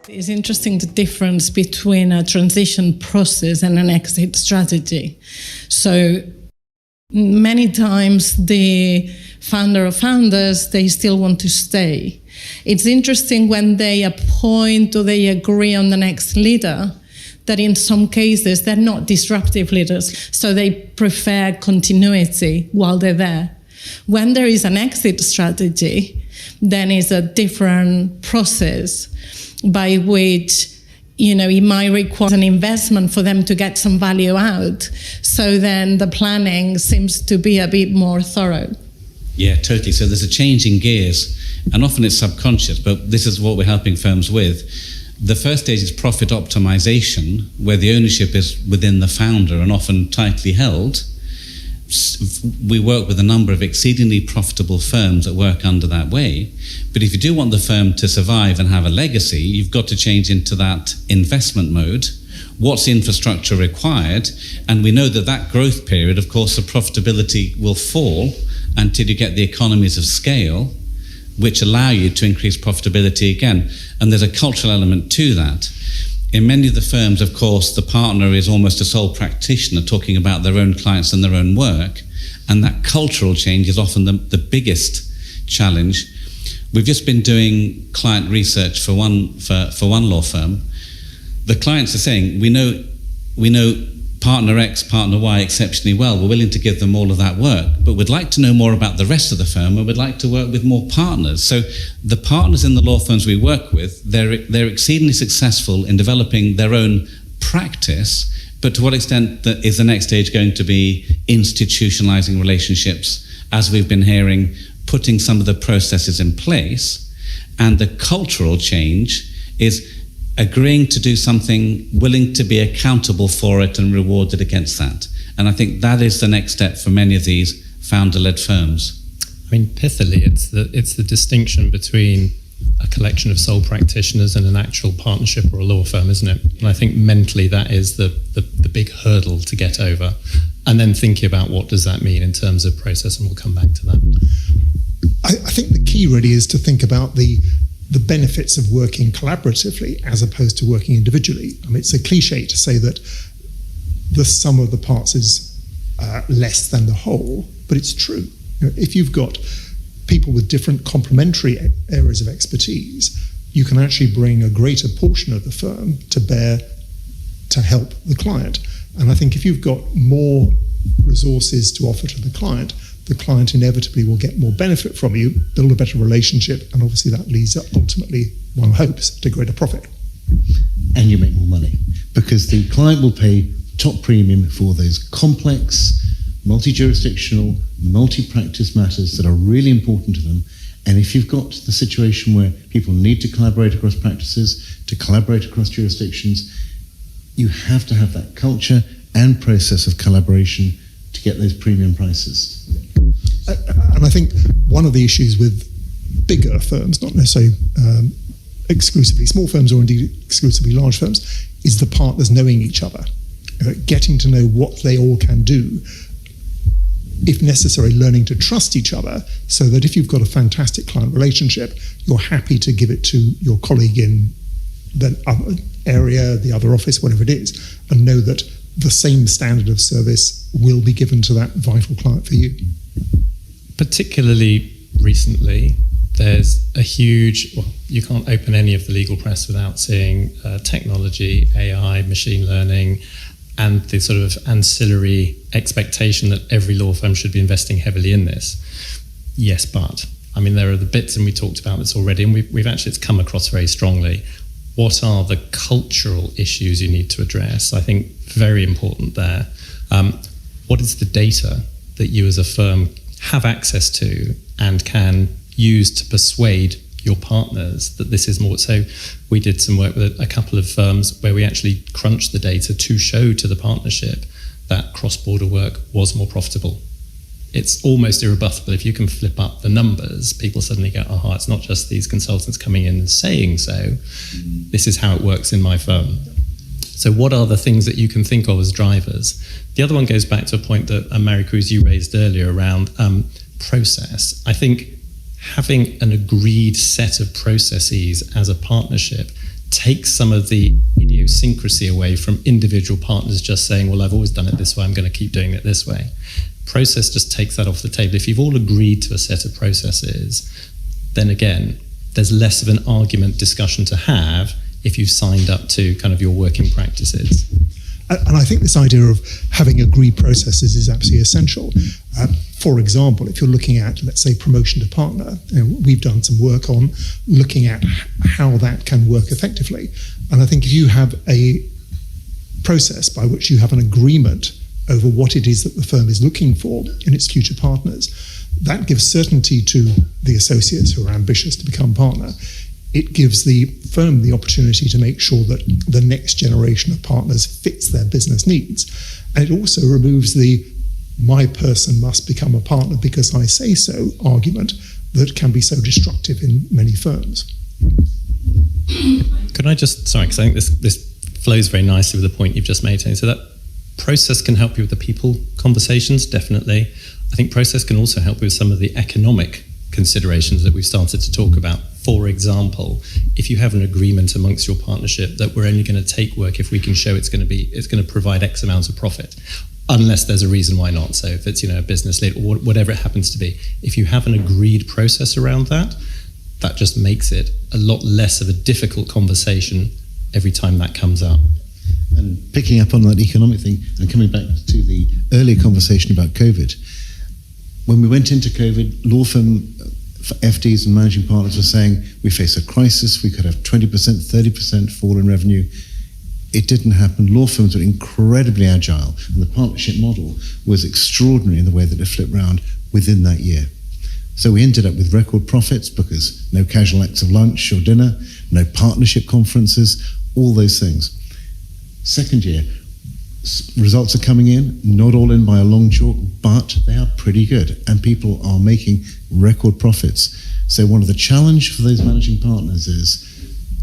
It's interesting the difference between a transition process and an exit strategy. So many times the founder or founders, they still want to stay. It's interesting when they appoint or they agree on the next leader, that in some cases they're not disruptive leaders, so they prefer continuity while they're there. When there is an exit strategy, then it's a different process by which, it might require an investment for them to get some value out. So then the planning seems to be a bit more thorough. Yeah, totally. So there's a change in gears, and often it's subconscious, but this is what we're helping firms with. The first stage is profit optimization, where the ownership is within the founder and often tightly held. We work with a number of exceedingly profitable firms that work under that way. But if you do want the firm to survive and have a legacy, you've got to change into that investment mode. What's infrastructure required? And we know that growth period, of course, the profitability will fall until you get the economies of scale, which allow you to increase profitability again. And there's a cultural element to that. In many of the firms, of course, the partner is almost a sole practitioner talking about their own clients and their own work. And that cultural change is often the biggest challenge. We've just been doing client research for one law firm. The clients are saying, we know partner X, partner Y exceptionally well. We're willing to give them all of that work, but we'd like to know more about the rest of the firm, and we'd like to work with more partners. So the partners in the law firms we work with, they're exceedingly successful in developing their own practice, but to what extent is the next stage going to be institutionalizing relationships, as we've been hearing, putting some of the processes in place, and the cultural change is agreeing to do something, willing to be accountable for it and rewarded against that. And I think that is the next step for many of these founder-led firms. I mean, pithily, it's the distinction between a collection of sole practitioners and an actual partnership or a law firm, isn't it? And I think mentally that is the big hurdle to get over. And then thinking about what does that mean in terms of process, and we'll come back to that. I think the key really is to think about the benefits of working collaboratively as opposed to working individually. I mean, it's a cliche to say that the sum of the parts is less than the whole, but it's true. If you've got people with different complementary areas of expertise, you can actually bring a greater portion of the firm to bear to help the client. And I think if you've got more resources to offer to the client inevitably will get more benefit from you, build a better relationship, and obviously that leads up ultimately, one hopes, to greater profit. And you make more money because the client will pay top premium for those complex, multi-jurisdictional, multi-practice matters that are really important to them. And if you've got the situation where people need to collaborate across practices, to collaborate across jurisdictions, you have to have that culture and process of collaboration to get those premium prices. And I think one of the issues with bigger firms, not necessarily exclusively small firms or indeed exclusively large firms, is the partners knowing each other, getting to know what they all can do, if necessary, learning to trust each other, so that if you've got a fantastic client relationship, you're happy to give it to your colleague in the other area, the other office, whatever it is, and know that the same standard of service will be given to that vital client for you. Particularly recently, there's a huge, you can't open any of the legal press without seeing technology, AI, machine learning, and the sort of ancillary expectation that every law firm should be investing heavily in this. Yes, but I mean, there are the bits, and we talked about this already, and we've actually, it's come across very strongly. What are the cultural issues you need to address? I think very important there. What is the data that you as a firm have access to and can use to persuade your partners that this is more? So we did some work with a couple of firms where we actually crunched the data to show to the partnership that cross-border work was more profitable. It's almost irrebuttable. If you can flip up the numbers, people suddenly go, aha, it's not just these consultants coming in and saying so. This is how it works in my firm. So what are the things that you can think of as drivers? The other one goes back to a point that Mary Cruz, you raised earlier around process. I think having an agreed set of processes as a partnership takes some of the idiosyncrasy away from individual partners just saying, well, I've always done it this way, I'm going to keep doing it this way. Process just takes that off the table. If you've all agreed to a set of processes, then again, there's less of an argument discussion to have if you've signed up to kind of your working practices. And I think this idea of having agreed processes is absolutely essential. For example, if you're looking at, let's say, promotion to partner, we've done some work on looking at how that can work effectively. And I think if you have a process by which you have an agreement over what it is that the firm is looking for in its future partners, that gives certainty to the associates who are ambitious to become partner. It gives the firm the opportunity to make sure that the next generation of partners fits their business needs. And it also removes the "my person must become a partner because I say so" argument that can be so destructive in many firms. Could I just, sorry, because I think this flows very nicely with the point you've just made, Tony. So that process can help you with the people conversations, definitely. I think process can also help you with some of the economic considerations that we've started to talk about. For example, if you have an agreement amongst your partnership that we're only going to take work if we can show it's going to provide X amount of profit, unless there's a reason why not. So if it's, a business lead or whatever it happens to be, if you have an agreed process around that, that just makes it a lot less of a difficult conversation every time that comes up. And picking up on that economic thing and coming back to the earlier conversation about COVID, when we went into COVID, law firm FDs and managing partners were saying we face a crisis, we could have 20%, 30% fall in revenue. It didn't happen. Law firms were incredibly agile, and the partnership model was extraordinary in the way that it flipped round within that year. So we ended up with record profits because no casual acts of lunch or dinner, no partnership conferences, all those things. Second year, results are coming in, not all in by a long chalk, but they are pretty good, and people are making record profits. So one of the challenge for those managing partners is,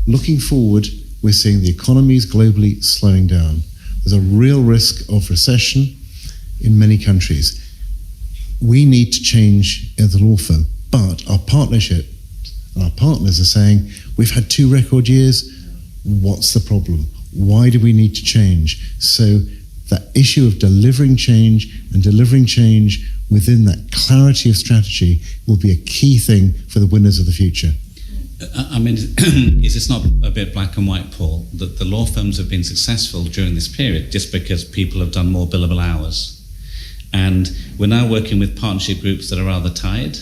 looking forward, we're seeing the economies globally slowing down. There's a real risk of recession in many countries. We need to change as a law firm, but our partnership and our partners are saying, we've had 2 record years, what's the problem? Why do we need to change? So that issue of delivering change within that clarity of strategy will be a key thing for the winners of the future. I mean, is this not a bit black and white, Paul, that the law firms have been successful during this period just because people have done more billable hours? And we're now working with partnership groups that are rather tired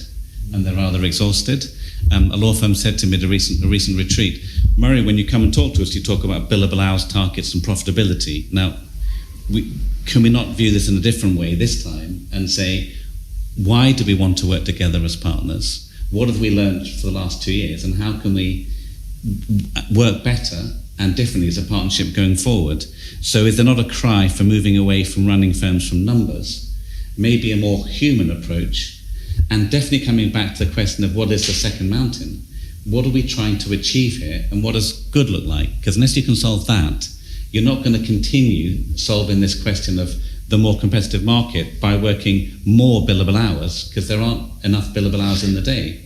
and they're rather exhausted. A law firm said to me at a recent retreat, "Murray, when you come and talk to us, you talk about billable hours, targets and profitability." Now, can we not view this in a different way this time and say, why do we want to work together as partners? What have we learned for the last 2 years, and how can we work better and differently as a partnership going forward? So is there not a cry for moving away from running firms from numbers, maybe a more human approach, and definitely coming back to the question of what is the second mountain? What are we trying to achieve here, and what does good look like? Because unless you can solve that, you're not going to continue solving this question of the more competitive market by working more billable hours, because there aren't enough billable hours in the day.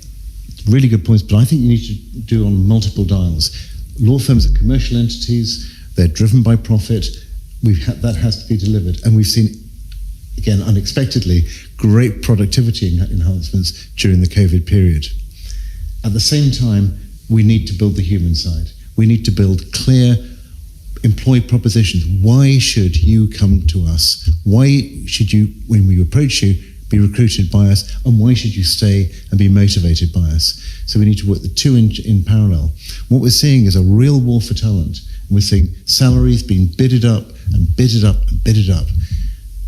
Really good points, but I think you need to do on multiple dials. Law firms are commercial entities, they're driven by profit, that has to be delivered. And we've seen, again, unexpectedly, great productivity enhancements during the COVID period. At the same time, we need to build the human side. We need to build clear employee propositions. Why should you come to us? Why should you, when we approach you, be recruited by us? And why should you stay and be motivated by us? So we need to work the two in parallel. What we're seeing is a real war for talent. And we're seeing salaries being bidded up and bidded up and bidded up.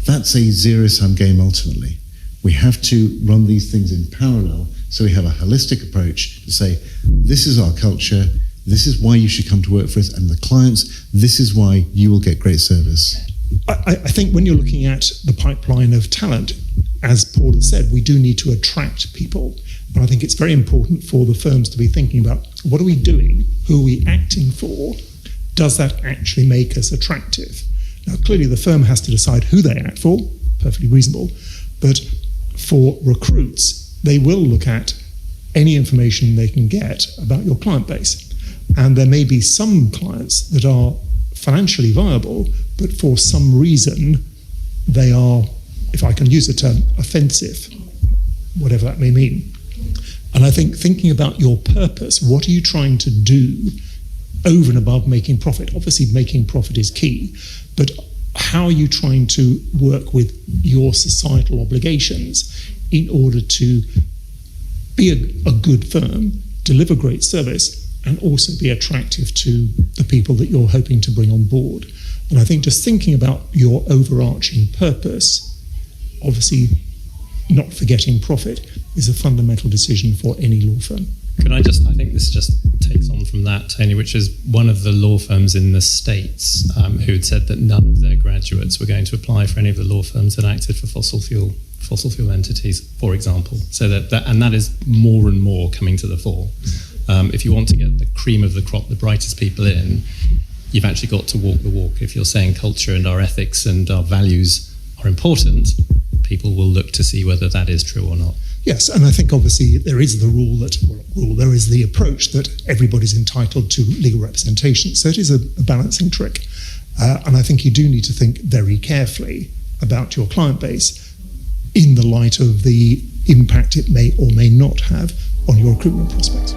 That's a zero-sum game ultimately. We have to run these things in parallel so we have a holistic approach to say, this is our culture, this is why you should come to work for us, and the clients, this is why you will get great service. I think when you're looking at the pipeline of talent, as Paul has said, we do need to attract people. But I think it's very important for the firms to be thinking about, what are we doing? Who are we acting for? Does that actually make us attractive? Now, clearly the firm has to decide who they act for, perfectly reasonable. But for recruits, they will look at any information they can get about your client base. And there may be some clients that are financially viable, but for some reason they are, if I can use the term, offensive, whatever that may mean. And I think thinking about your purpose, what are you trying to do over and above making profit? Obviously, making profit is key, but how are you trying to work with your societal obligations in order to be a good firm, deliver great service, and also be attractive to the people that you're hoping to bring on board? And I think just thinking about your overarching purpose, obviously not forgetting profit, is a fundamental decision for any law firm. I think this just takes on from that, Tony, which is one of the law firms in the States who had said that none of their graduates were going to apply for any of the law firms that acted for fossil fuel entities, for example. So that is more and more coming to the fore. If you want to get the cream of the crop, the brightest people in, you've actually got to walk the walk. If you're saying culture and our ethics and our values are important, people will look to see whether that is true or not. Yes, and I think obviously there is the there is the approach that everybody's entitled to legal representation. So it is a balancing trick. And I think you do need to think very carefully about your client base in the light of the impact it may or may not have on your recruitment prospects.